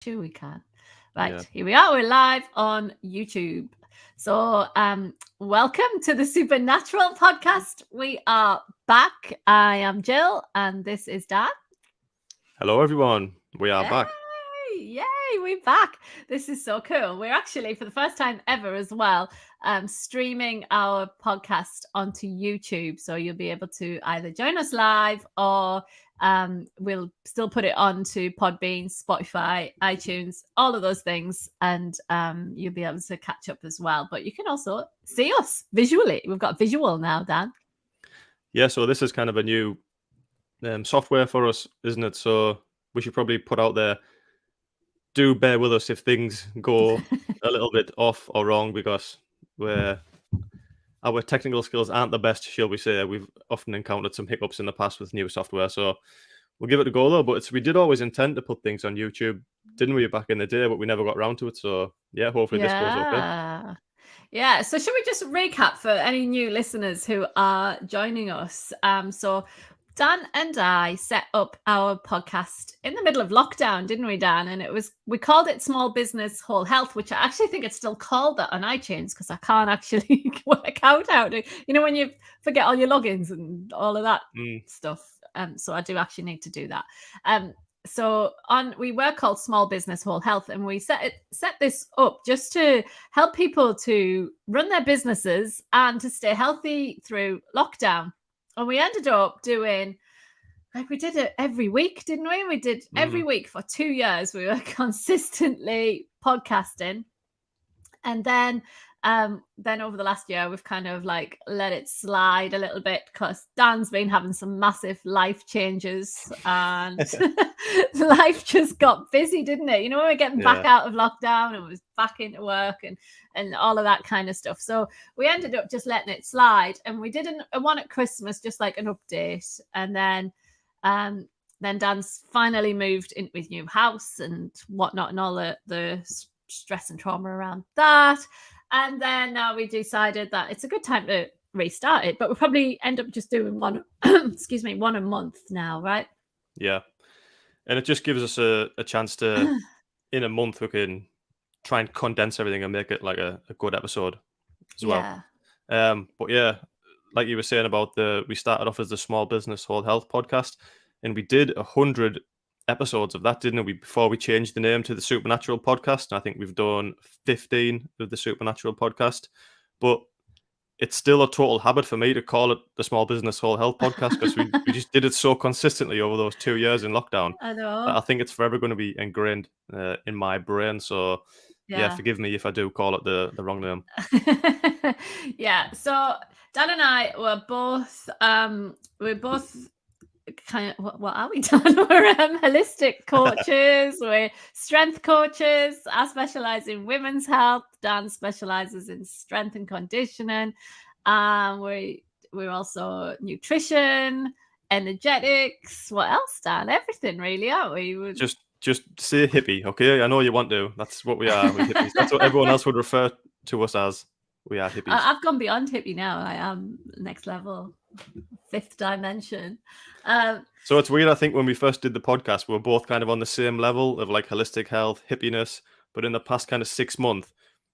Sure, we can. Yeah. Right, here we are. We're live on YouTube. So, welcome to the Supernatural podcast. We are back. I am Jill, and this is Dan. Hello, everyone. We are back. Yay! Yay! We're back. This is so cool. We're actually, for the first time ever as well, streaming our podcast onto YouTube. So you'll be able to either join us live or we'll still put it onto Podbean, Spotify, iTunes, all of those things. And you'll be able to catch up as well. But you can also see us visually. We've got visual now, Dan. Yeah, so this is kind of a new software for us, isn't it? So we should probably put out there, do bear with us if things go a little bit off or wrong, because we're our technical skills aren't the best, shall we say. We've often encountered some hiccups in the past with new software, so we'll give it a go though. But we did always intend to put things on YouTube, didn't we, back in the day? But we never got around to it. So yeah, hopefully this goes okay. Yeah. Yeah. So, should we just recap for any new listeners who are joining us? So, Dan and I set up our podcast in the middle of lockdown, didn't we, Dan? And we called it Small Business Whole Health, which I actually think it's still called that on iTunes because I can't actually work out how to, when you forget all your logins and all of that stuff. So, I do actually need to do that. So we were called Small Business Whole Health, and we set this up just to help people to run their businesses and to stay healthy through lockdown. And we ended up doing, like, we did it every week, didn't we? We did every week for 2 years. We were consistently podcasting. And then over the last year, we've kind of like let it slide a little bit because Dan's been having some massive life changes and life just got busy, didn't it? You know, we were getting back out of lockdown and was back into work and all of that kind of stuff. So we ended up just letting it slide, and we did a one at Christmas, just like an update. And then Dan's finally moved into his new house and whatnot, and all the stress and trauma around that. And then now we decided that it's a good time to restart it, but we'll probably end up just doing one, excuse me, one a month now, right? Yeah. And it just gives us a chance to, in a month, we can try and condense everything and make it like a good episode as well. But yeah, like you were saying about we started off as the Small Business Whole Health podcast, and we did 100 episodes of that, didn't we, before we changed the name to the Supernatural podcast. And I think we've done 15 of the Supernatural podcast, but it's still a total habit for me to call it the Small Business Whole Health podcast because we just did it so consistently over those 2 years in lockdown. I know. That I think it's forever going to be ingrained in my brain. So yeah, forgive me if I do call it the wrong name. Yeah. So Dan and I were both kind of, what are we, Dan? We're holistic coaches. We're strength coaches. I specialize in women's health. Dan specializes in strength and conditioning. We're also nutrition, energetics. What else, Dan? Everything, really, aren't we? Just say hippie, okay? I know you want to. That's what we are. We're hippies. That's what everyone else would refer to us as. We are hippies. I've gone beyond hippie now. I am next level, fifth dimension. So it's weird. I think when we first did the podcast, we were both kind of on the same level of like holistic health, hippiness. But in the past kind of 6 months,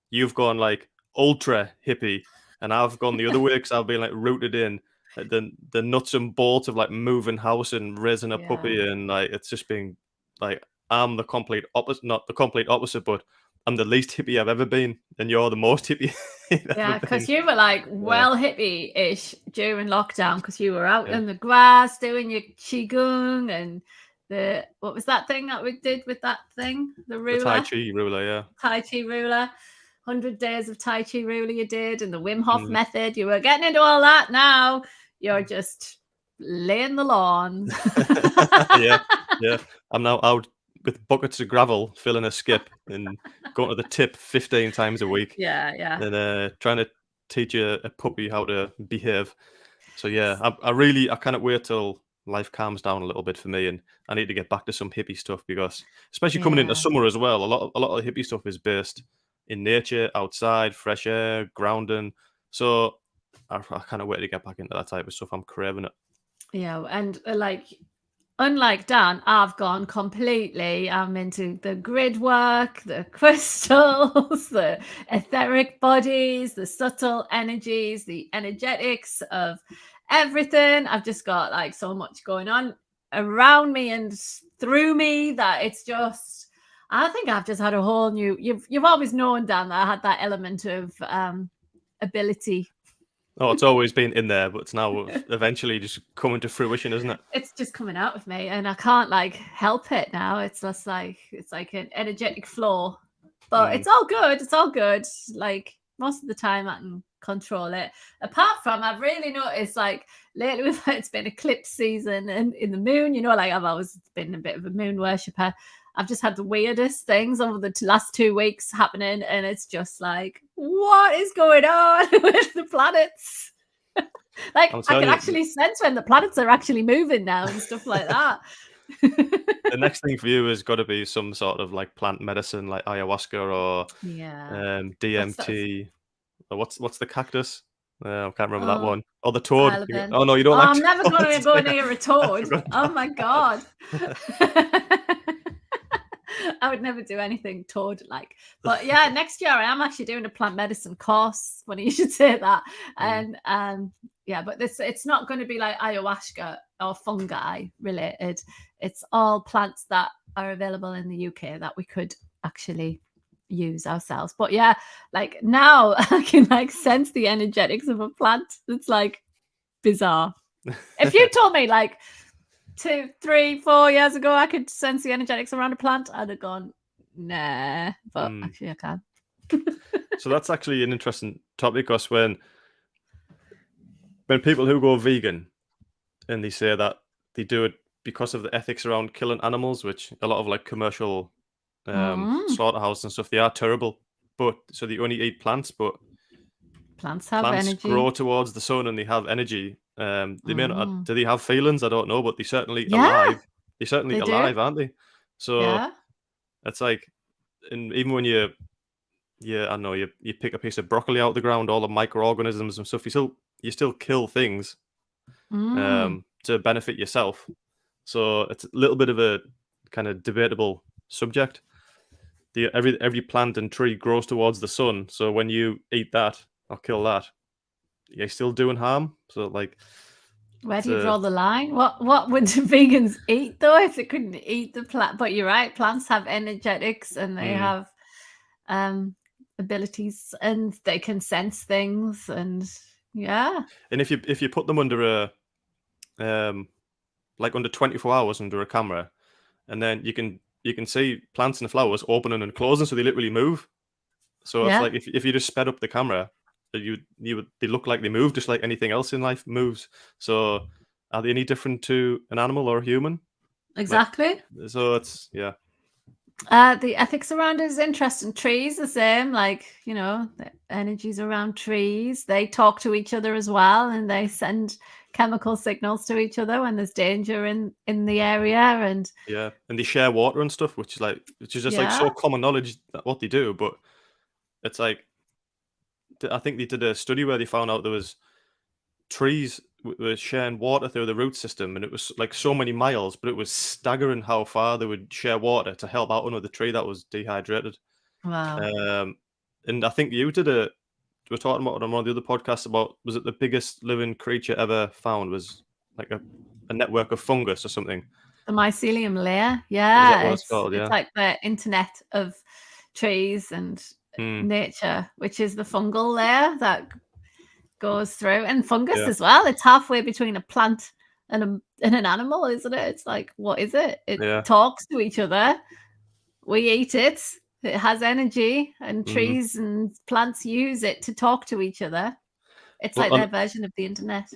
you've gone like ultra hippie, and I've gone the other way because I've been like rooted in the nuts and bolts of like moving house and raising a puppy, and like it's just been like I'm the complete opposite, not the complete opposite, but I'm the least hippie I've ever been, and you're the most hippie. Yeah, because you were like hippie-ish during lockdown because you were out in the grass doing your qigong and what was that thing that we did with that thing? The ruler? The Tai Chi ruler, yeah. Tai Chi ruler. 100 days of Tai Chi ruler you did, and the Wim Hof method. You were getting into all that. Now you're just laying the lawn. Yeah. I'm now out with buckets of gravel, filling a skip and going to the tip 15 times a week. Yeah. And trying to teach a puppy how to behave. So yeah, I cannot wait till life calms down a little bit for me, and I need to get back to some hippie stuff because, especially coming into summer as well, a lot of the hippie stuff is based in nature, outside, fresh air, grounding. So I cannot wait to get back into that type of stuff. I'm craving it. Yeah, and like unlike Dan, I've gone completely. I'm into the grid work, the crystals, the etheric bodies, the subtle energies, the energetics of everything. I've just got like so much going on around me and through me that it's just, I think I've just had a whole new, you've always known, Dan, that I had that element of ability. Oh, it's always been in there, but it's now eventually just coming to fruition, isn't it? It's just coming out of me, and I can't like help it now. It's just like, it's like an energetic flow, but it's all good. It's all good. Like most of the time, I can control it. Apart from, I've really noticed like lately, it's been eclipse season and in the moon. You know, like I've always been a bit of a moon worshipper. I've just had the weirdest things over the last 2 weeks happening, and it's just like, what is going on with the planets? Like I can actually sense when the planets are actually moving now and stuff like that. The next thing for you has got to be some sort of like plant medicine, like ayahuasca or DMT. Or what's the cactus? I can't remember that one. Or the toad. Oh no, you don't. I'm never going to go near a toad. Oh my god. I would never do anything toad-like. But yeah, next year I am actually doing a plant medicine course. Funny you should say that. And yeah, but it's not going to be like ayahuasca or fungi related. It's all plants that are available in the UK that we could actually use ourselves. But yeah, like now I can like sense the energetics of a plant. It's like bizarre. If you told me like 2, 3, 4 years ago I could sense the energetics around a plant, I'd have gone, nah, but actually I can. So that's actually an interesting topic, because when people who go vegan and they say that they do it because of the ethics around killing animals, which a lot of like commercial slaughterhouses and stuff, they are terrible, but so they only eat plants, but plants have energy, grow towards the sun and they have energy. They may not, do they have feelings? I don't know, but they certainly alive. They're certainly alive, aren't they? So it's like, and even when you I know you pick a piece of broccoli out of the ground, all the microorganisms and stuff, you still kill things to benefit yourself. So it's a little bit of a kind of debatable subject. Every plant and tree grows towards the sun, so when you eat that or kill that, you're still doing harm. So like, where do you draw the line? What would vegans eat though if they couldn't eat the plant? But you're right, plants have energetics and they have abilities and they can sense things, and and if you put them under a like under 24 hours under a camera, and then you can see plants and flowers opening and closing, so they literally move. So it's like if you just sped up the camera, they look like they move just like anything else in life moves. So are they any different to an animal or a human? Exactly. Like, so it's the ethics around it is interesting. Trees the same, like, you know, the energies around trees, they talk to each other as well, and they send chemical signals to each other when there's danger in the area. And and they share water and stuff, which is just like so common knowledge that what they do. But it's like, I think they did a study where they found out there was trees were sharing water through the root system, and it was like so many miles, but it was staggering how far they would share water to help out another tree that was dehydrated. Wow. And I think you we're talking about on one of the other podcasts about, was it the biggest living creature ever found was like a network of fungus or something? The mycelium layer. Yeah. It's called, it's like the internet of trees and nature, which is the fungal layer that goes through, and fungus as well. It's halfway between a plant and an animal, isn't it? It's like, what is it? It talks to each other. We eat it. It has energy, and trees and plants use it to talk to each other. It's like their version of the internet.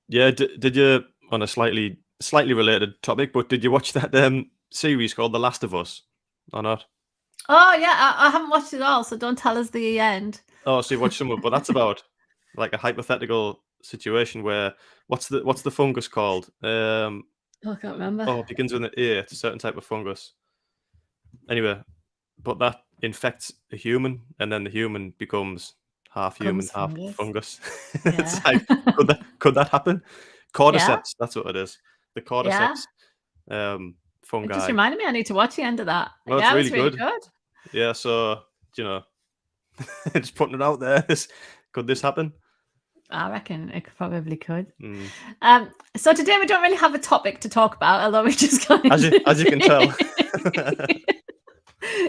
Yeah. Did you, on a slightly related topic, but did you watch that series called The Last of Us or not? Oh yeah, I haven't watched it all, so don't tell us the end. Oh, so you watched some of it, but that's about like a hypothetical situation where what's the fungus called? I can't remember. Oh, it begins with an A. It's a certain type of fungus. Anyway, but that infects a human, and then the human becomes half human, half fungus. It's like, could that happen? Cordyceps, that's what it is. The cordyceps fungi. It just reminded me I need to watch the end of that. Well, yeah, it's it really was good. Yeah, so just putting it out there. Could this happen? I reckon it probably could. Mm. So today we don't really have a topic to talk about, although we just got as you can tell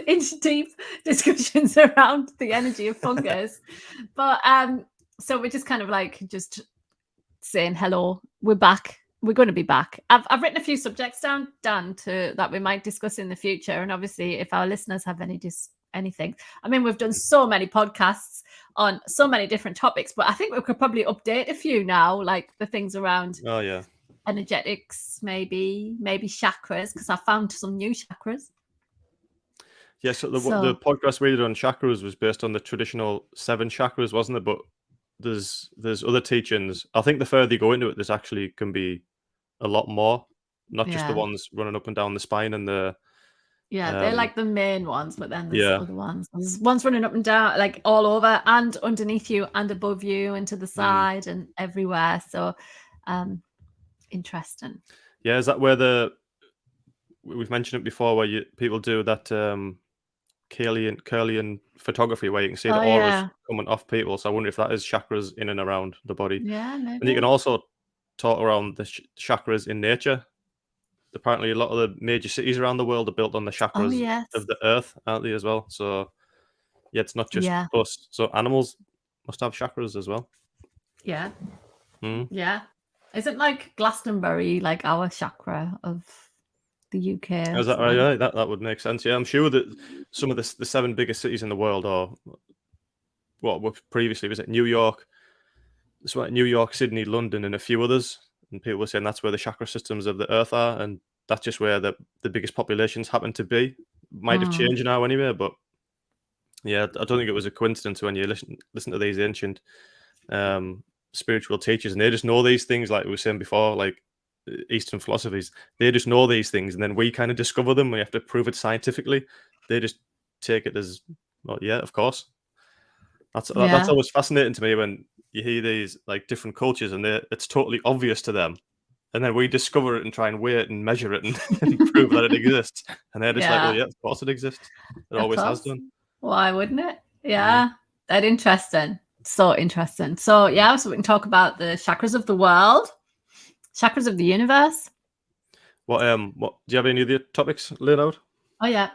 into deep discussions around the energy of fungus. But so we're just kind of like just saying hello. We're back. We're going to be back. I've written a few subjects down, Dan, that we might discuss in the future. And obviously, if our listeners have anything, I mean, we've done so many podcasts on so many different topics, but I think we could probably update a few now, like the things around energetics, maybe chakras, because I found some new chakras. Yeah, so the podcast we did on chakras was based on the traditional 7 chakras, wasn't it? But there's other teachings. I think the further you go into it, there's actually can be a lot more, not just the ones running up and down the spine and the they're like the main ones, but then there's other ones. There's ones running up and down, like all over and underneath you and above you and to the side and everywhere. So interesting. Yeah, is that where we've mentioned it before, where people do that Kirlian photography where you can see the auras coming off people. So I wonder if that is chakras in and around the body. Yeah, maybe. And you can also talk around the chakras in nature. Apparently, a lot of the major cities around the world are built on the chakras of the earth, aren't they, as well? So, yeah, it's not just us. So animals must have chakras as well. Yeah. Yeah. Isn't like Glastonbury like our chakra of the UK? Is that right? Yeah, that would make sense. Yeah, I'm sure that some of the 7 biggest cities in the world are what previously was it New York, New York, Sydney, London, and a few others. And people were saying that's where the chakra systems of the earth are, and that's just where the biggest populations happen to be. Might have changed now anyway, but yeah, I don't think it was a coincidence when you listen to these ancient spiritual teachers, and they just know these things, like we were saying before, like Eastern philosophies. They just know these things, and then we kind of discover them. We have to prove it scientifically. They just take it as, well, yeah, of course. That's always fascinating to me when you hear these like different cultures and it's totally obvious to them, and then we discover it and try and weigh it and measure it and prove that it exists, and they're just like, well, yeah, of course it exists. It always has done. Why wouldn't it? Yeah. That's interesting. So interesting. So yeah, so we can talk about the chakras of the world, chakras of the universe. What do you have any other topics laid out? Oh yeah,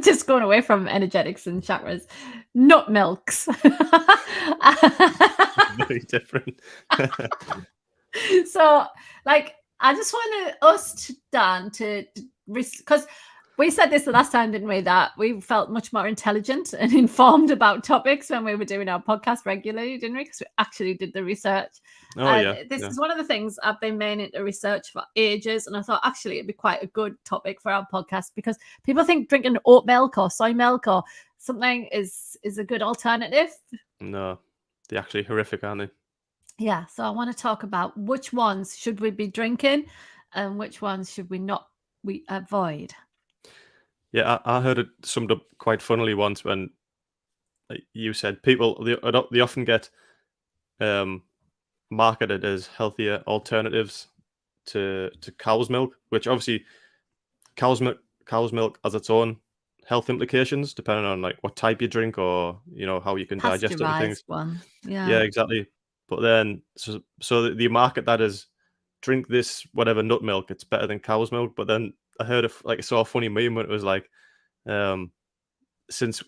just going away from energetics and chakras. Nut milks. Very different. So, like, I just wanted us to, Dan, because we said this the last time, didn't we? That we felt much more intelligent and informed about topics when we were doing our podcast regularly, didn't we? Because we actually did the research. This is one of the things I've been mainly into research for ages, and I thought actually it'd be quite a good topic for our podcast because people think drinking oat milk or soy milk or something is a good alternative. No, they're actually horrific, aren't they? Yeah, so I want to talk about which ones should we be drinking and which ones should we avoid. Yeah, I heard it summed up quite funnily once when you said people they often get marketed as healthier alternatives to cow's milk, which obviously cow's milk has its own health implications depending on like what type you drink or how you can digest different things. Yeah, exactly. But then so the market that is drink this whatever nut milk, it's better than cow's milk. But then I heard I saw a funny meme when it was like since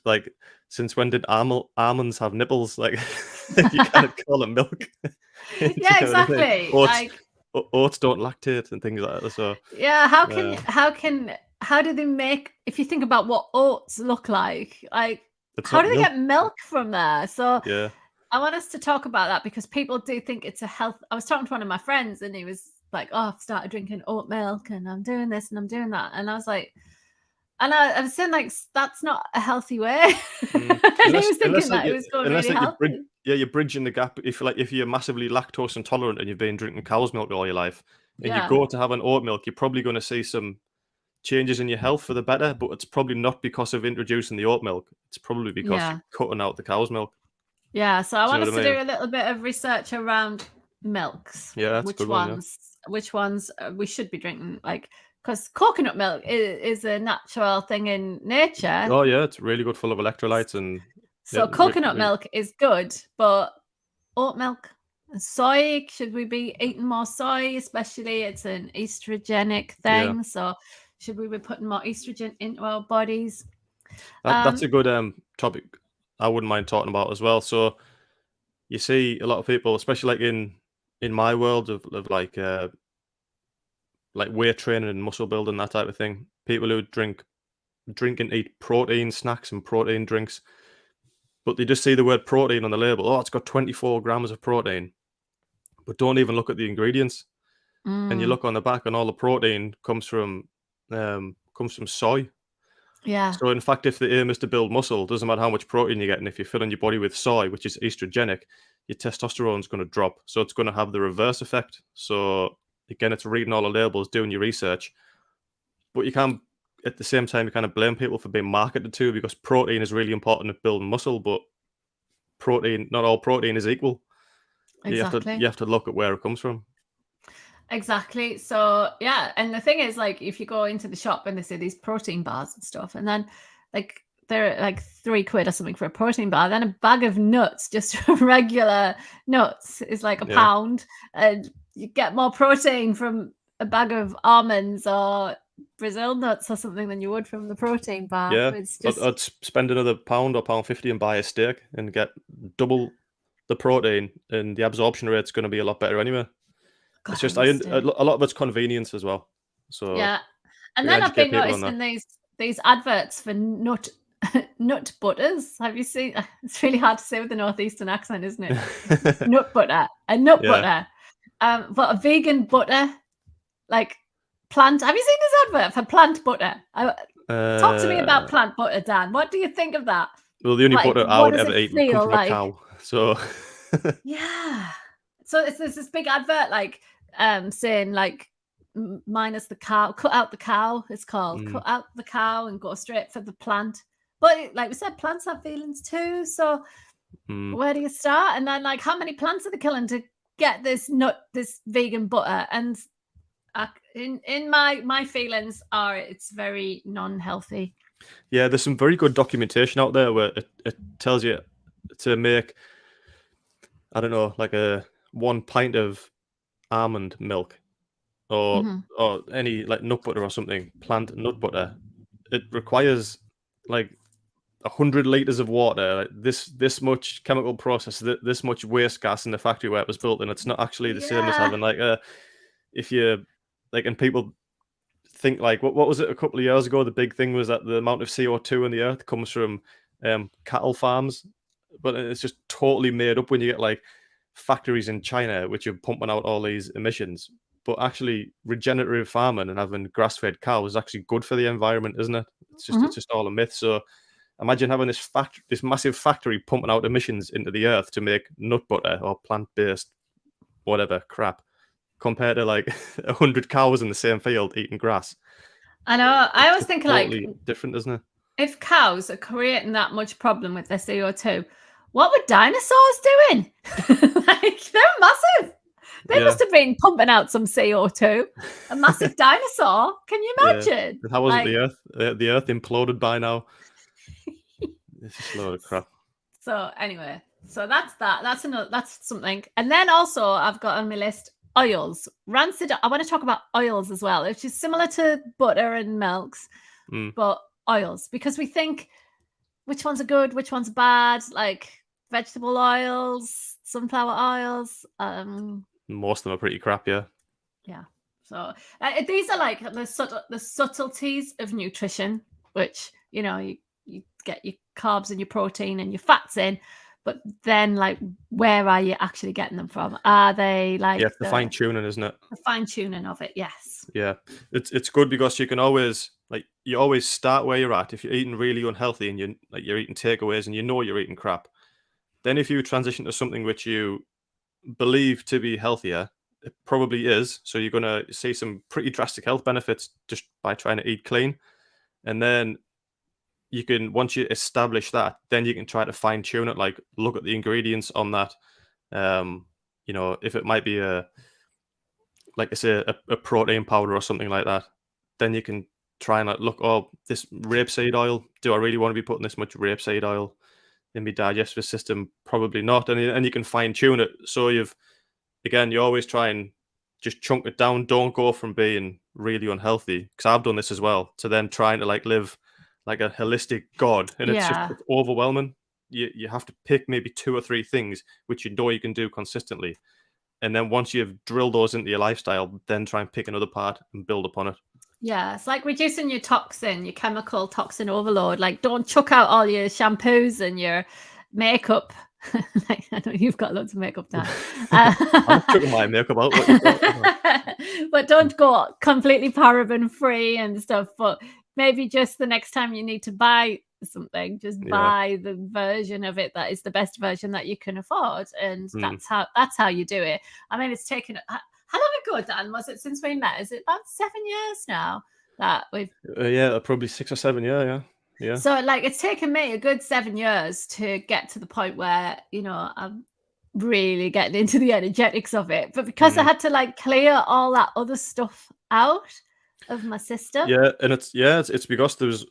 when did almonds have nipples? Like you can't call them milk. Yeah, exactly. Oats don't lactate and things like that. So yeah, how do they make? If you think about what oats look like how do they get milk from there? So yeah, I want us to talk about that because people do think it's a health. I was talking to one of my friends and he was like, "Oh, I've started drinking oat milk and I'm doing this and I'm doing that," and I was like. And I was saying, like, that's not a healthy way. And he was thinking that it was going really healthy. You're bridging the gap. If you're massively lactose intolerant and you've been drinking cow's milk all your life, and you go to have an oat milk, you're probably going to see some changes in your health for the better. But it's probably not because of introducing the oat milk. It's probably because you're cutting out the cow's milk. Yeah. So I want us to do a little bit of research around milks. Yeah, that's which a good ones which ones we should be drinking, like, because coconut milk is a natural thing in nature. Oh yeah, it's really good, full of electrolytes, and so coconut milk is good, but oat milk, soy, should we be eating more soy? Especially, it's an estrogenic thing, so should we be putting more estrogen into our bodies? That's a good topic I wouldn't mind talking about as well. So you see a lot of people, especially like in my world of like weight training and muscle building, that type of thing, people who drink and eat protein snacks and protein drinks, but they just see the word protein on the label. Oh, it's got 24 grams of protein, but don't even look at the ingredients. And you look on the back, and all the protein comes from soy. Yeah. So in fact, if the aim is to build muscle, it doesn't matter how much protein you get, and if you filling your body with soy, which is estrogenic, your testosterone is going to drop. So it's going to have the reverse effect. So again, it's reading all the labels, doing your research, but you can't, at the same time, you kind of blame people for being marketed to, because protein is really important at building muscle, but not all protein is equal. Exactly. You have to look at where it comes from. Exactly. So yeah, and the thing is, like, if you go into the shop and they say these protein bars and stuff, and then like they're like £3 or something for a protein bar, then a bag of nuts, just regular nuts, is like a pound, and you get more protein from a bag of almonds or Brazil nuts or something than you would from the protein bar. Yeah, it's just... I'd spend another £1 or £1.50 and buy a steak and get double the protein, and the absorption rate's going to be a lot better anyway. God, it's just a lot of it's convenience as well. So yeah, and then I've been noticing these adverts for nut butters. Have you seen? It's really hard to say with the northeastern accent, isn't it? Nut butter, a nut butter, but a vegan butter, like plant. Have you seen this advert for plant butter? Talk to me about plant butter, Dan. What do you think of that? Well, the only butter I would ever eat would come from a cow. So yeah, so it's this big advert, like saying like minus the cow, cut out the cow. It's called cut out the cow and go straight for the plant. But like we said, plants have feelings too. So where do you start? And then, like, how many plants are they killing to get this vegan butter? And in my feelings are it's very non-healthy. Yeah, there's some very good documentation out there where it tells you to make, I don't know, like 1 pint of almond milk or any like nut butter or something, plant nut butter. It requires like 100 liters of water, like this much chemical process, this much waste gas in the factory where it was built, and it's not actually the same as having like if you like, and people think like what was it a couple of years ago, the big thing was that the amount of CO2 in the earth comes from cattle farms, but it's just totally made up when you get like factories in China which are pumping out all these emissions. But actually, regenerative farming and having grass-fed cows is actually good for the environment, isn't it? It's just all a myth. So imagine having this massive factory pumping out emissions into the earth to make nut butter or plant-based whatever crap, compared to like 100 cows in the same field eating grass. I know. I always think totally different, isn't it? If cows are creating that much problem with their CO2, what were dinosaurs doing? Like, they're massive. They must have been pumping out some CO2. A massive dinosaur. Can you imagine? How was the Earth? The Earth imploded by now. It's just a load of crap. So anyway, so that's that. That's something. And then also I've got on my list oils. Rancid. I want to talk about oils as well, which is similar to butter and milks, but oils, because we think which ones are good, which ones are bad, like vegetable oils, sunflower oils. Most of them are pretty crap, yeah. Yeah. So these are like the subtleties of nutrition, which, you know, you get your carbs and your protein and your fats in, but then like where are you actually getting them from? Are they like the fine tuning, isn't it? The fine tuning of it, yes. Yeah, it's good because you can always you always start where you're at. If you're eating really unhealthy and you're eating takeaways and you know you're eating crap, then if you transition to something which you believe to be healthier, it probably is. So you're going to see some pretty drastic health benefits just by trying to eat clean. And then you can, once you establish that, then you can try to fine tune it, like look at the ingredients on that. You know, if it might be like I say, a protein powder or something like that, then you can try and like, look, oh, this rapeseed oil. Do I really want to be putting this much rapeseed oil in my digestive system? Probably not. And you can fine tune it. So you always try and just chunk it down. Don't go from being really unhealthy, because I've done this as well, to then trying to like live like a holistic god, and it's overwhelming. You have to pick maybe 2 or 3 things which you know you can do consistently, and then once you've drilled those into your lifestyle, then try and pick another part and build upon it. Yeah, it's like reducing your chemical toxin overload. Like, don't chuck out all your shampoos and your makeup. Like, I know you've got loads of makeup now. I'm chucking my makeup out. But don't go completely paraben free and stuff. But maybe just the next time you need to buy something, just buy the version of it that is the best version that you can afford, and that's how you do it. I mean, it's taken. How long ago, Dan, was it since we met? Is it about 7 years now that we've? Yeah, probably 6 or 7. Yeah. So, like, it's taken me a good 7 years to get to the point where, you know, I'm really getting into the energetics of it. But because I had to like clear all that other stuff out of my system. Yeah, and it's because there's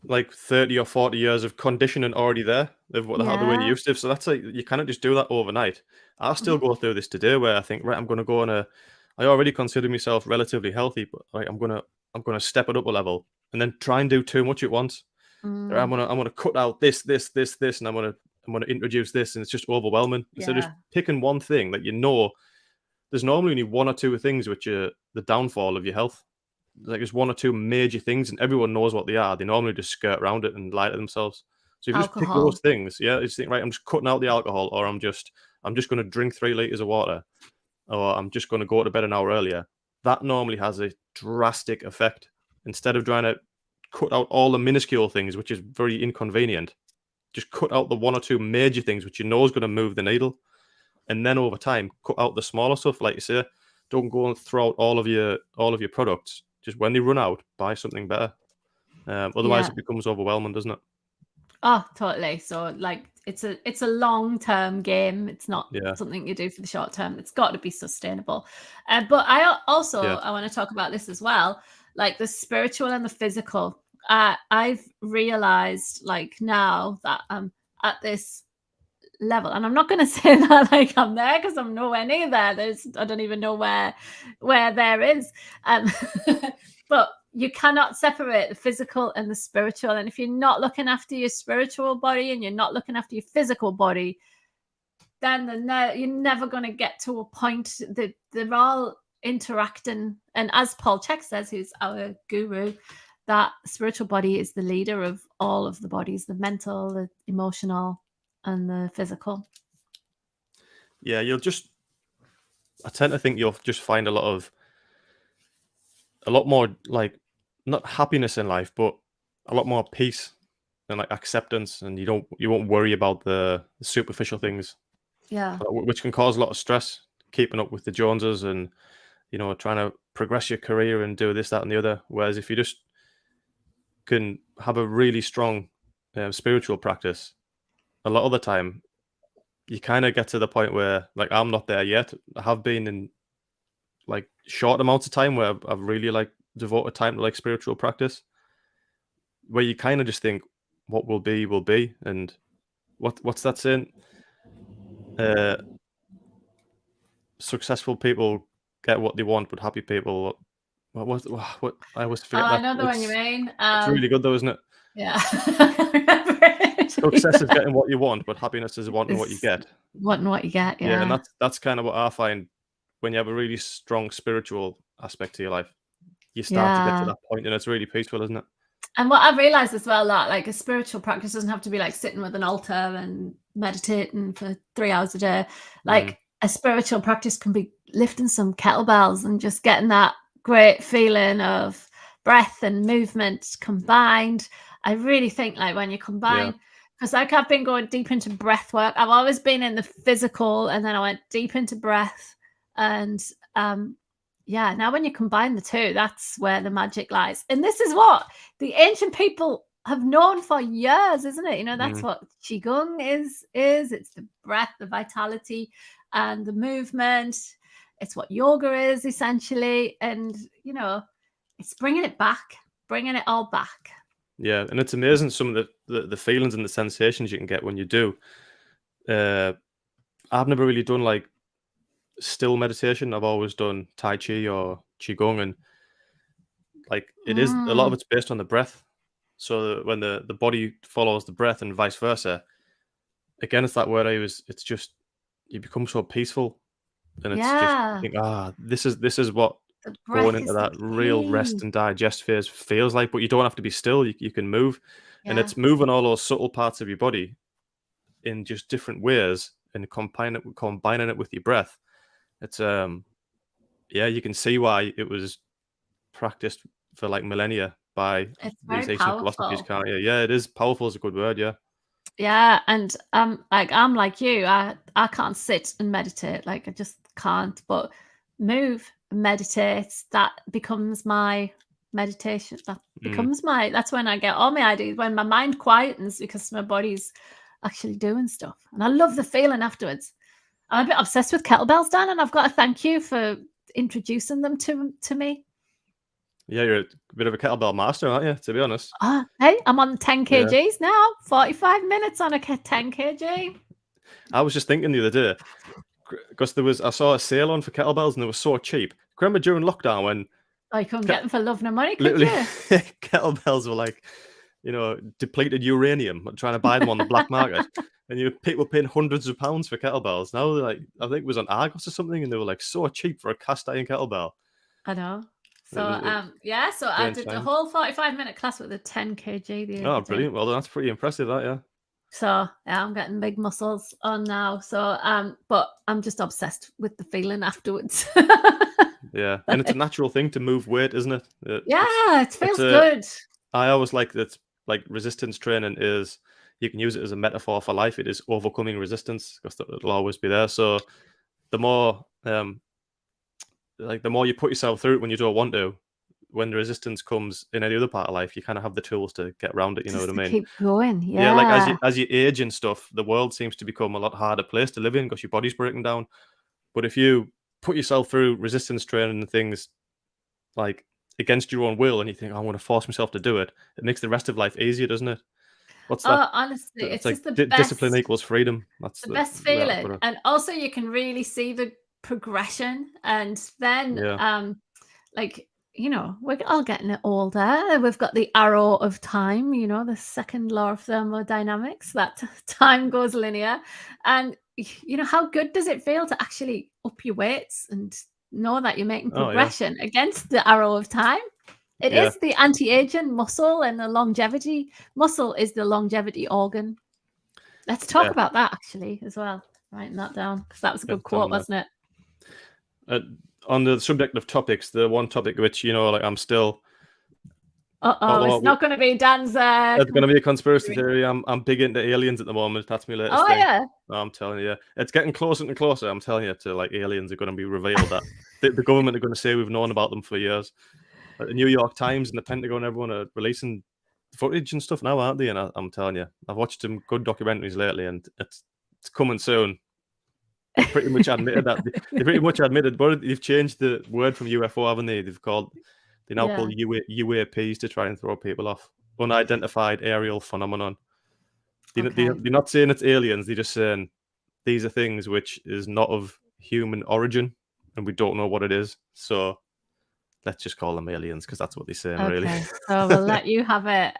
like 30 or 40 years of conditioning already there of the way you used to. So that's like, you cannot just do that overnight. I still go through this today where I think, right, I'm going to go on I already consider myself relatively healthy, but right, I'm going to step it up a level and then try and do too much at once. I'm going to cut out this, and I'm going to introduce this, and it's just overwhelming. So just picking one thing that, you know, there's normally only 1 or 2 things which are the downfall of your health. Like, there's 1 or 2 major things, and everyone knows what they are. They normally just skirt around it and lie to themselves. So if you just pick those things, you just think, right, I'm just cutting out the alcohol, or I'm just going to drink 3 liters of water, or I'm just going to go to bed an hour earlier. That normally has a drastic effect. Instead of trying to cut out all the minuscule things, which is very inconvenient, just cut out the 1 or 2 major things which you know is going to move the needle, and then over time cut out the smaller stuff. Like you say, don't go and throw out all of your products. Just when they run out, buy something better. Otherwise, it becomes overwhelming, doesn't it? Oh, totally. So, like, it's a long-term game. It's not something you do for the short term. It's got to be sustainable. But I also I want to talk about this as well, like the spiritual and the physical. I've realized, like, now that I'm at this level, and I'm not going to say that like I'm there, because I'm nowhere near there. I don't even know where there is. But you cannot separate the physical and the spiritual. And if you're not looking after your spiritual body and you're not looking after your physical body, then you're never going to get to a point that they're all interacting. And as Paul Chek says, who's our guru, that spiritual body is the leader of all of the bodies, the mental, the emotional, and the physical. Yeah, I tend to think you'll just find a lot more, like, not happiness in life, but a lot more peace and like acceptance, and you won't worry about the superficial things, which can cause a lot of stress, keeping up with the Joneses and, you know, trying to progress your career and do this, that, and the other. Whereas if you just can have a really strong spiritual practice, a lot of the time you kind of get to the point where, like, I'm not there yet. I have been in like short amounts of time where I've really like devoted time to like spiritual practice, where you kind of just think, what will be will be. And what's that saying? Successful people get what they want, but happy people, what I always forget. I know the one you mean. It's really good though, isn't it? Yeah. Success is getting what you want, but happiness is wanting what you get. Wanting what you get, Yeah, and that's kind of what I find when you have a really strong spiritual aspect to your life. You start to get to that point, and it's really peaceful, isn't it? And what I've realized as well, that like a spiritual practice doesn't have to be like sitting with an altar and meditating for 3 hours a day. Like a spiritual practice can be lifting some kettlebells and just getting that great feeling of breath and movement combined. I really think, like, when you combine, because like I've been going deep into breath work. I've always been in the physical, and then I went deep into breath. And now when you combine the two, that's where the magic lies. And this is what the ancient people have known for years, isn't it? You know, that's what Qigong is. It's the breath, the vitality, and the movement. It's what yoga is essentially. And, you know, it's bringing it back, bringing it all back. Yeah. And it's amazing some of the feelings and the sensations you can get when you do. I've never really done like still meditation. I've always done Tai Chi or Qigong, and like it is a lot of it's based on the breath. So when the body follows the breath and vice versa, again, it's that word it's just, you become so peaceful, and it's just, you think, this is what going into that real rest and digest phase feels like. But you don't have to be still. You can move, and it's moving all those subtle parts of your body in just different ways and combining it with your breath. It's you can see why it was practiced for like millennia by these ancient philosophies, can't you? Yeah, it is powerful is a good word. Yeah, and I'm like you. I can't sit and meditate. Like I just can't. But move, meditate. That becomes my meditation. That becomes that's when I get all my ideas. When my mind quietens because my body's actually doing stuff, and I love the feeling afterwards. I'm a bit obsessed with kettlebells, Dan, and I've got to thank you for introducing them to me. Yeah, you're a bit of a kettlebell master, aren't you, to be honest? Hey, I'm on 10 kgs now. 45 minutes on a 10 kg. I was just thinking the other day, because I saw a sale on for kettlebells and they were so cheap. Remember during lockdown when... Oh, you couldn't get them for love nor money, could you? Kettlebells were like, you know, depleted uranium, trying to buy them on the black market. And people paying hundreds of pounds for kettlebells. Now they're like, I think it was on Argos or something, and they were like so cheap for a cast iron kettlebell. I know. So so I did the whole 45-minute class with a 10 kg. Oh, brilliant! Well, that's pretty impressive, that, yeah. So I'm getting big muscles on now. So but I'm just obsessed with the feeling afterwards. Yeah, and it's a natural thing to move weight, isn't it? It feels good. I always like that. Like resistance training is, you can use it as a metaphor for life. It is overcoming resistance, because it'll always be there. So the more the more you put yourself through it when you don't want to, when the resistance comes in any other part of life, you kind of have the tools to get around it. You know what I mean? Keep going. Yeah, like as you age and stuff, the world seems to become a lot harder place to live in because your body's breaking down. But if you put yourself through resistance training and things like against your own will, and you think, I'm going to force myself to do it, it makes the rest of life easier, doesn't it? What's that? Honestly, it's like just the best. Discipline equals freedom. That's the best feeling. And also you can really see the progression. And then like, you know, we're all getting older. We've got the arrow of time, you know, the second law of thermodynamics, that time goes linear. And you know, how good does it feel to actually up your weights and know that you're making progression against the arrow of time? It is the anti-aging muscle, and the longevity muscle is the longevity organ. Let's talk about that actually as well. Writing that down, because that was a good quote, wasn't it? On the subject of topics, the one topic which, you know, like I'm still... it's not going to be Dan's... It's going to be a conspiracy theory. I'm big into aliens at the moment. That's my latest thing. Yeah? No, I'm telling you. It's getting closer and closer, I'm telling you, to like aliens are going to be revealed. That the government are going to say we've known about them for years. Like the New York Times and the Pentagon, everyone are releasing footage and stuff now, aren't they? And I'm telling you, I've watched some good documentaries lately, and it's coming soon. They pretty much admitted that. They pretty much admitted, but they've changed the word from UFO, haven't they? They now call UAPs to try and throw people off. Unidentified aerial phenomenon. They're not saying it's aliens. They're just saying these are things which is not of human origin, and we don't know what it is. So let's just call them aliens, because that's what they're saying, really. So we'll let you have it.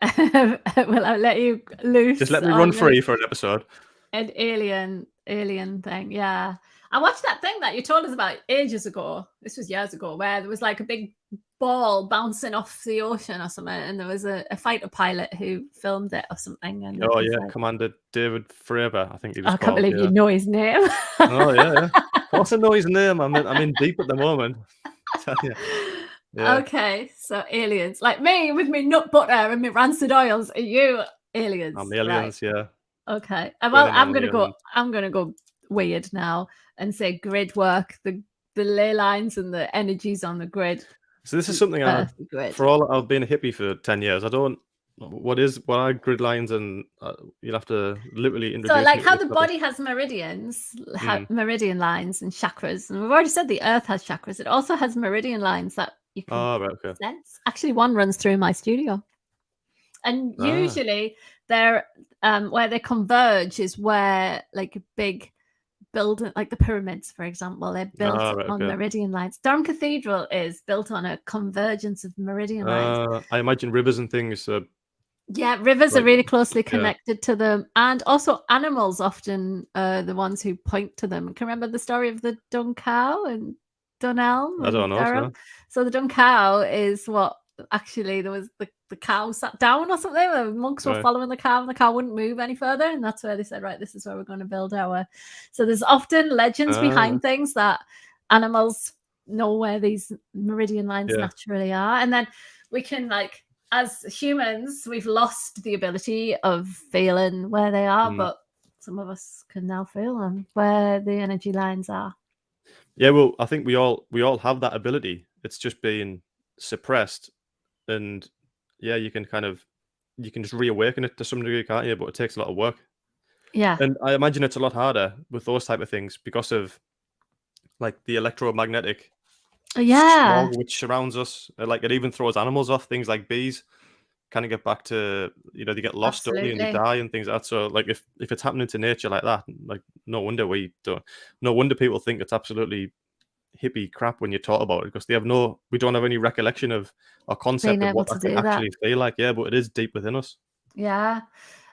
We'll let you loose. Just let me run free for an episode. An alien thing, yeah. I watched that thing that you told us about ages ago. This was years ago, where there was like a big ball bouncing off the ocean or something, and there was a fighter pilot who filmed it or something. And like... Commander David Fravor, I think he was called. I can't believe you know his name. Oh yeah. Of course I know his name. I'm in deep at the moment. Yeah. Okay, so aliens, like me with me nut butter and my rancid oils. Are you aliens? I'm aliens, right? Yeah. Okay. Well, I'm gonna go weird now and say grid work, the ley lines and the energies on the grid. So this is something for all I've been a hippie for 10 years. I don't what are grid lines? And you'll have to literally introduce So, me like to how this the topic. body has meridians, meridian lines and chakras, and we've already said the Earth has chakras. It also has meridian lines that you can Oh, right, okay. sense. Actually, one runs through my studio, and usually they're where they converge is where like a big building, like the pyramids, for example, they're built on meridian lines. Durham Cathedral is built on a convergence of meridian lines. I imagine rivers and things. Yeah, rivers are really closely yeah. connected to them, and also animals often are the ones who point to them. Can you remember the story of the dung cow and Dunelm I and don't know. Durham? So the dung cow is what actually there was the cow sat down or something. The monks were following the cow, and the cow wouldn't move any further, and that's where they said, right, this is where we're going to build our. So there's often legends behind things that animals know where these meridian lines naturally are, and then we can like. As humans, we've lost the ability of feeling where they are, but some of us can now feel them, where the energy lines are. Yeah, well, I think we all have that ability. It's just being suppressed, and yeah, you can just reawaken it to some degree, can't you? But it takes a lot of work. Yeah, and I imagine it's a lot harder with those type of things because of like the electromagnetic smog which surrounds us. Like it even throws animals off. Things like bees kind of get back to they get lost, don't they, and they die and things like that. So like if it's happening to nature like that, like no wonder people think it's absolutely hippie crap when you talk about it, because we don't have any recollection of or concept of what that can actually feel like. Yeah, but it is deep within us. Yeah.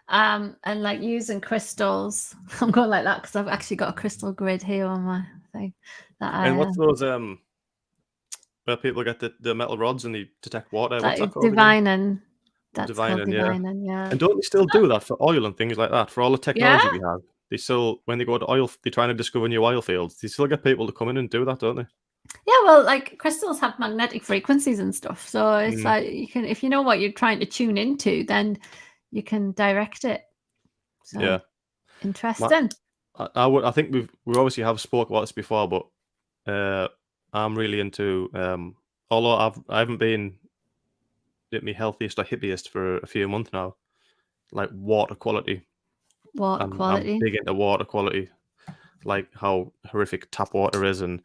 And like using crystals. I'm going like that because I've actually got a crystal grid here on my thing. And what's those where people get the metal rods and they detect water? What's that called? Divining. That's Divining, called Divining, yeah. And don't they still do that for oil and things like that? For all the technology we have, they still, when they go to oil, they're trying to discover new oil fields. They still get people to come in and do that, don't they? Yeah, well, like crystals have magnetic frequencies and stuff, so it's like you can, if you know what you're trying to tune into, then you can direct it. So, interesting. I think we obviously have spoke about this before, but I'm really into although I haven't been at my healthiest or hippiest for a few months now, like water quality. I'm big into water quality, like how horrific tap water is. And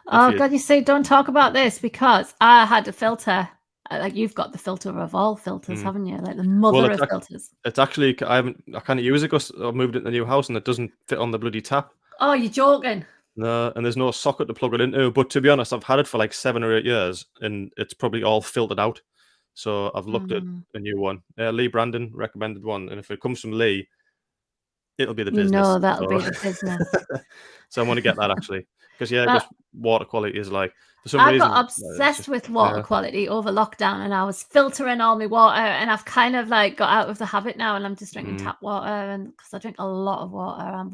God, you say don't talk about this, because I had a filter. Like you've got the filter of all filters, haven't you? Like the mother of filters. It's actually I can't use it because I moved into the new house and it doesn't fit on the bloody tap. Oh, you're joking. No, and there's no socket to plug it into. But to be honest, I've had it for like 7 or 8 years, and it's probably all filtered out. So I've looked at a new one. Lee Brandon recommended one, and if it comes from Lee, it'll be the business. No, that'll be the business. So I'm going to get that actually, because water quality is like, for some I reason, got obsessed with water quality over lockdown, and I was filtering all my water, and I've kind of like got out of the habit now, and I'm just drinking tap water, and because I drink a lot of water, and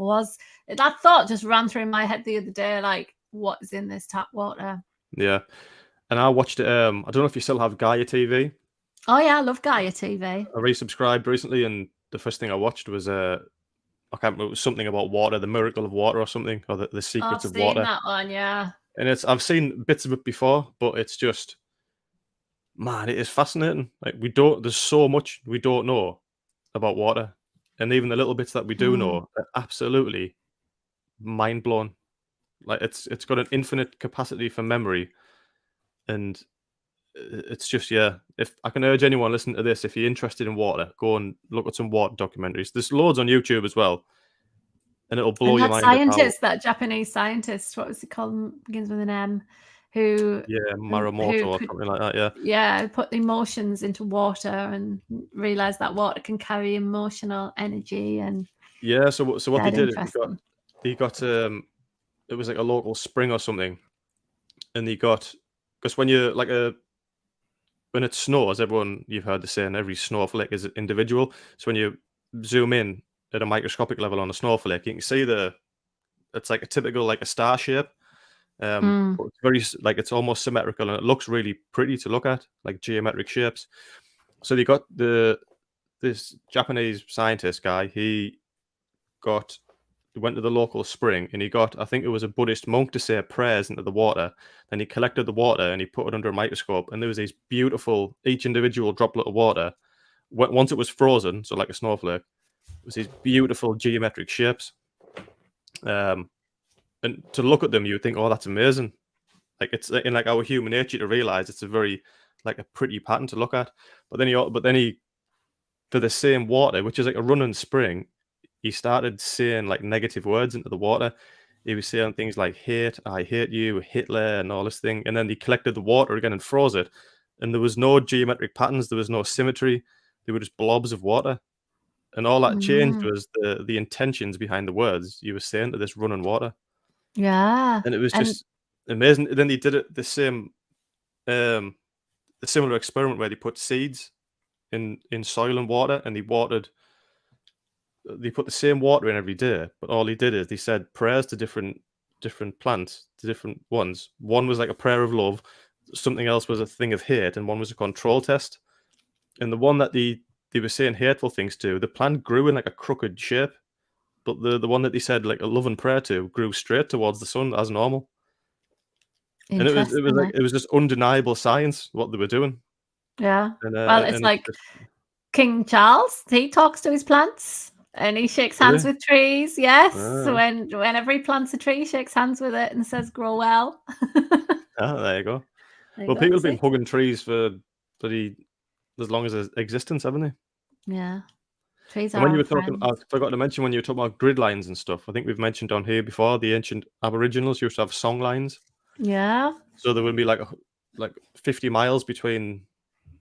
that thought just ran through my head the other day, like what is in this tap water? Yeah, and I watched it. I don't know if you still have Gaia TV. Oh yeah, I love Gaia TV. I resubscribed recently, and the first thing I watched was I can't remember, it was something about water, the miracle of water or something, or the secrets of water. I've seen that one, yeah. And I've seen bits of it before, but it's just, man, it is fascinating. Like there's so much we don't know about water, and even the little bits that we do know are absolutely mind blown. Like it's got an infinite capacity for memory, and it's just, if I can urge anyone listening to this, if you're interested in water, go and look at some water documentaries. There's loads on YouTube as well, and it'll blow your mind. That Japanese scientist, what was it called? Begins with an M. Who Muramoto or something like that. Put emotions into water and realized that water can carry emotional energy. And so what they did, he got it was like a local spring or something, and because when you when it snows, you've heard the saying, every snowflake is individual. So when you zoom in at a microscopic level on a snowflake, you can see it's like a typical, like a star shape. It's very, like, it's almost symmetrical, and it looks really pretty to look at, like geometric shapes. So they got this Japanese scientist guy. He went to the local spring, and he got, I think it was a Buddhist monk, to say prayers into the water. Then he collected the water and he put it under a microscope, and there was these beautiful, each individual droplet of water once it was frozen, so like a snowflake, it was these beautiful geometric shapes. And to look at them, you would think, "Oh, that's amazing." Like it's in like our human nature to realize it's a very like a pretty pattern to look at. But then he for the same water, which is like a running spring, he started saying like negative words into the water. He was saying things like hate, I hate you, Hitler, and all this thing. And then he collected the water again and froze it. And there was no geometric patterns, there was no symmetry. They were just blobs of water. And all that changed was the intentions behind the words you were saying to this running water. Yeah. And it was just amazing. And then he did it the similar experiment where they put seeds in soil and water, and they put the same water in every day, but all he did is he said prayers to different plants, to different ones. One was like a prayer of love, something else was a thing of hate, and one was a control test. And the one that they were saying hateful things to, the plant grew in like a crooked shape, but the one that they said like a love and prayer to grew straight towards the sun as normal. And it was just undeniable science what they were doing. Yeah. Well, it's like King Charles, he talks to his plants and he shakes hands with trees. Yes. Whenever he plants a tree, he shakes hands with it and says, grow well. There you go. Well, people have been hugging trees for as long as there's existence, haven't they? Yeah. Trees and when you were talking, I forgot to mention when you were talking about grid lines and stuff, I think we've mentioned on here before, the ancient Aboriginals used to have song lines. Yeah. So there would be like 50 miles between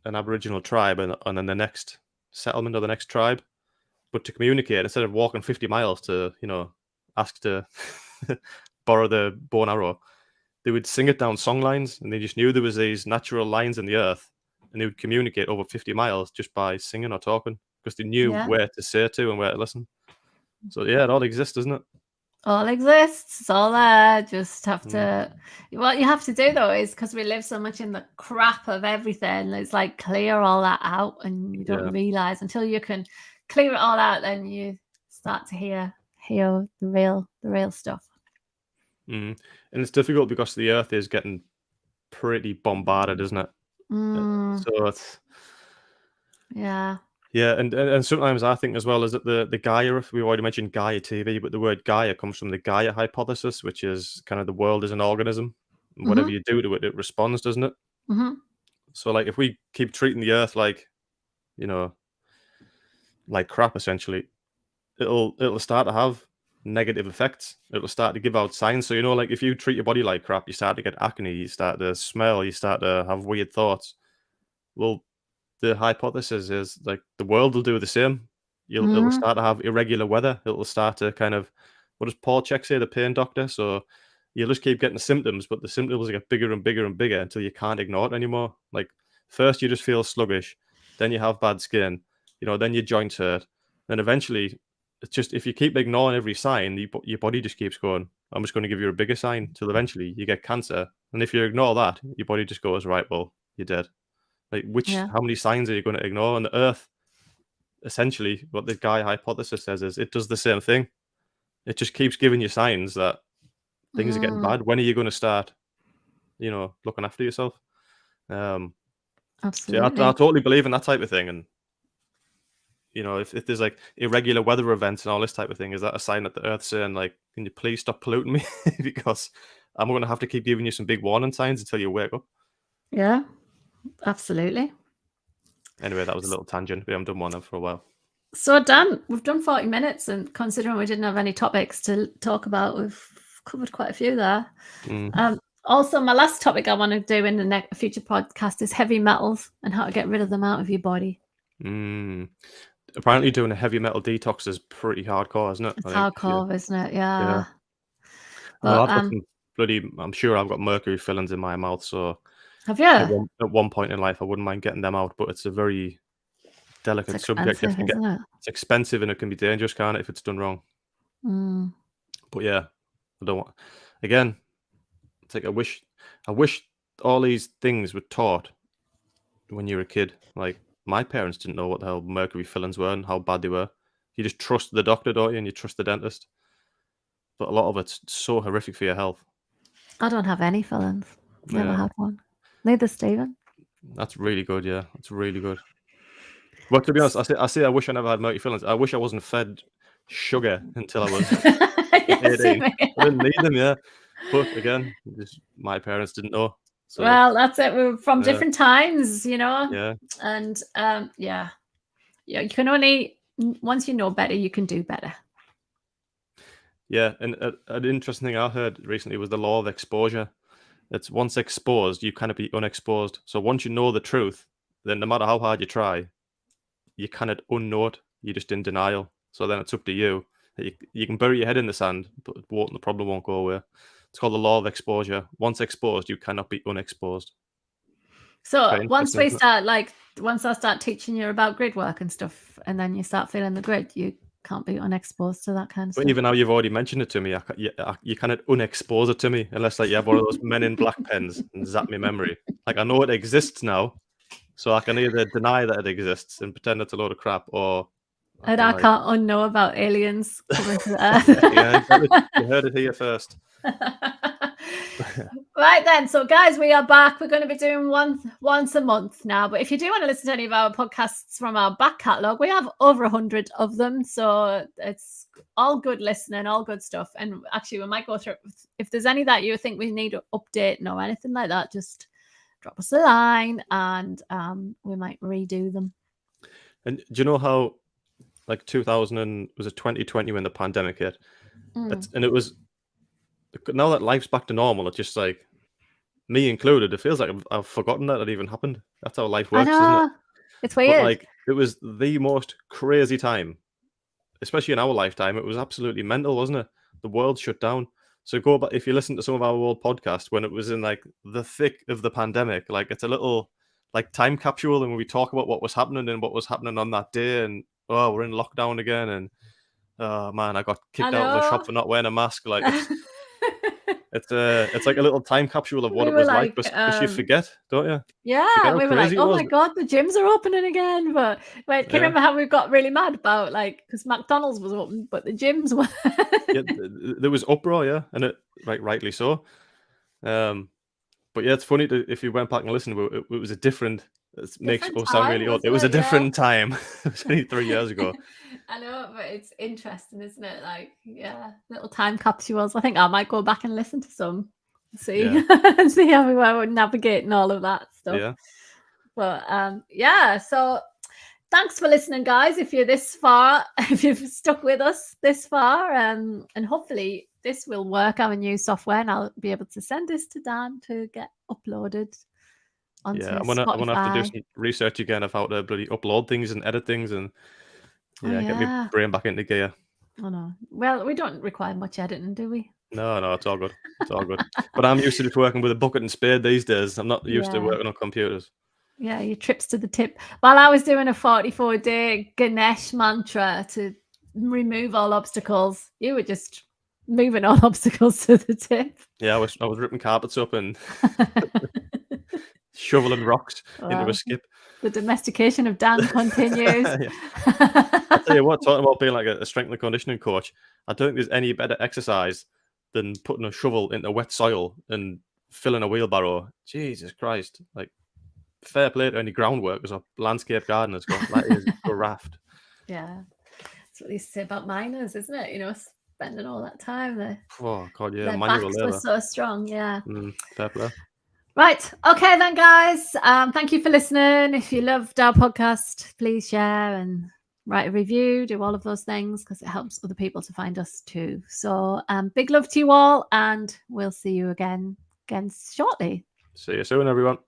an Aboriginal tribe and then the next settlement or the next tribe. But to communicate, instead of walking 50 miles to, ask to borrow the bow and arrow, they would sing it down song lines, and they just knew there was these natural lines in the earth, and they would communicate over 50 miles just by singing or talking, because they knew where to say to and where to listen. So yeah, it all exists, doesn't it? All exists. It's all there. Just have to. What you have to do though is, because we live so much in the crap of everything, it's like clear all that out, and you don't realize until you can clear it all out, then you start to hear the real stuff. And it's difficult because the earth is getting pretty bombarded, isn't it? So it's and sometimes I think as well is that the Gaia, we already mentioned Gaia TV, but the word Gaia comes from the Gaia hypothesis, which is kind of the world is an organism. Whatever you do to it, it responds, doesn't it? So like if we keep treating the earth like like crap, essentially, it'll start to have negative effects. It'll start to give out signs. So like if you treat your body like crap, you start to get acne, you start to smell, you start to have weird thoughts. Well, the hypothesis is like the world will do the same. It'll start to have irregular weather. It'll start to kind of, what does Paul Chek say, the pain doctor? So you'll just keep getting the symptoms, but the symptoms get bigger and bigger and bigger until you can't ignore it anymore. Like first you just feel sluggish, then you have bad skin, then your joints hurt, then eventually it's just, if you keep ignoring every sign, your body just keeps going, I'm just going to give you a bigger sign, till eventually you get cancer. And if you ignore that, your body just goes, right, well, you're dead. Like how many signs are you going to ignore? And the earth, essentially, what the Gaia hypothesis says is it does the same thing. It just keeps giving you signs that things are getting bad. When are you going to start, looking after yourself? Absolutely. So I totally believe in that type of thing. And, if there's like irregular weather events and all this type of thing, is that a sign that the earth's saying, like, can you please stop polluting me? Because I'm going to have to keep giving you some big warning signs until you wake up. Yeah, absolutely. Anyway, that was a little tangent. We haven't done one for a while. So Dan, we've done 40 minutes, and considering we didn't have any topics to talk about, we've covered quite a few there. Also, my last topic I want to do in the future podcast is heavy metals and how to get rid of them out of your body. Apparently doing a heavy metal detox is pretty hardcore, isn't it? It's hardcore, isn't it? Yeah. Well, I'm sure I've got mercury fillings in my mouth, so have you? At one point in life, I wouldn't mind getting them out, but it's a very delicate subject. It's expensive and it can be dangerous, can't it, if it's done wrong? But yeah, I don't want. Again, it's like I wish all these things were taught when you were a kid. Like my parents didn't know what the hell mercury fillings were and how bad they were. You just trust the doctor, don't you? And you trust the dentist. But a lot of it's so horrific for your health. I don't have any fillings. Never had one. Neither Stephen. That's really good, yeah. That's really good. But to be honest, I say I wish I never had motor fillings. I wish I wasn't fed sugar until I was 18. I didn't need them, yeah. But again, my parents didn't know. So, well, that's it. We're from different times, Yeah. And you can only, once you know better, you can do better. Yeah, and an interesting thing I heard recently was the law of exposure. It's once exposed, you cannot be unexposed. So once you know the truth, then no matter how hard you try, you cannot unknow it. You're just in denial. So then it's up to you. You can bury your head in the sand, but the problem won't go away. It's called the law of exposure. Once exposed, you cannot be unexposed. So once I start teaching you about grid work and stuff, and then you start feeling the grid, you can't be unexposed to that kind of stuff. But even now you've already mentioned it to me, you cannot unexpose it to me unless like you have one of those Men in Black pens and zap my memory. Like I know it exists now, so I can either deny that it exists and pretend it's a load of crap, or I can't unknow about aliens coming to the Earth. Yeah, you heard it here first. Right then, so guys, we are back. We're going to be doing once a month now, but if you do want to listen to any of our podcasts from our back catalogue, we have over 100 of them, so it's all good listening, all good stuff. And actually we might go through, if there's any that you think we need updating or anything like that, just drop us a line and we might redo them. And do you know how like 2020 when the pandemic hit, and it was, now that life's back to normal, it's just like, me included, it feels like I've forgotten that it even happened. That's how life works, isn't it? It's weird. But like, it was the most crazy time, especially in our lifetime. It was absolutely mental, wasn't it? The world shut down. So go back, if you listen to some of our old podcasts when it was in like the thick of the pandemic, like it's a little like time capsule, and when we talk about what was happening and what was happening on that day, and oh, we're in lockdown again, and oh man, I got kicked out of the shop for not wearing a mask. Like it's like a little time capsule of what it was like, because you forget, don't you? Yeah, we were like, oh my god, the gyms are opening again. But wait, can you remember how we got really mad about, like, because McDonald's was open, but the gyms were. Yeah, there was uproar, yeah, and it rightly so. But yeah, it's funny if you went back and listened, it was a different. It makes us sound really old. It was a different time. It was only 3 years ago. I know, but it's interesting, isn't it? Like, yeah, little time capsules. I think I might go back and listen to some, see how we were navigating all of that stuff. Yeah. But yeah, so thanks for listening, guys. If you're this far, if you've stuck with us this far, and hopefully this will work, our new software, and I'll be able to send this to Dan to get uploaded. Yeah, I'm gonna have to do some research again of how to bloody upload things and edit things, and get my brain back into gear. Oh no, well, we don't require much editing, do we? No, it's all good. It's all good. But I'm used to just working with a bucket and spade these days. I'm not used to working on computers. Yeah, your trips to the tip. While I was doing a 44-day Ganesh mantra to remove all obstacles, you were just moving all obstacles to the tip. Yeah, I was ripping carpets up and shoveling rocks into a skip. The domestication of Dan continues. I'll tell you what, talking about being like a strength and conditioning coach, I don't think there's any better exercise than putting a shovel into wet soil and filling a wheelbarrow. Jesus Christ. Like, fair play to any ground workers or landscape gardeners. That is a raft. Yeah. That's what they say about miners, isn't it? You know, spending all that time there. Oh, God, yeah. Their backs were so strong, yeah. Fair play. Right. Okay, then, guys. Thank you for listening. If you loved our podcast, please share and write a review, do all of those things, because it helps other people to find us too. So big love to you all, and we'll see you again shortly. See you soon, everyone.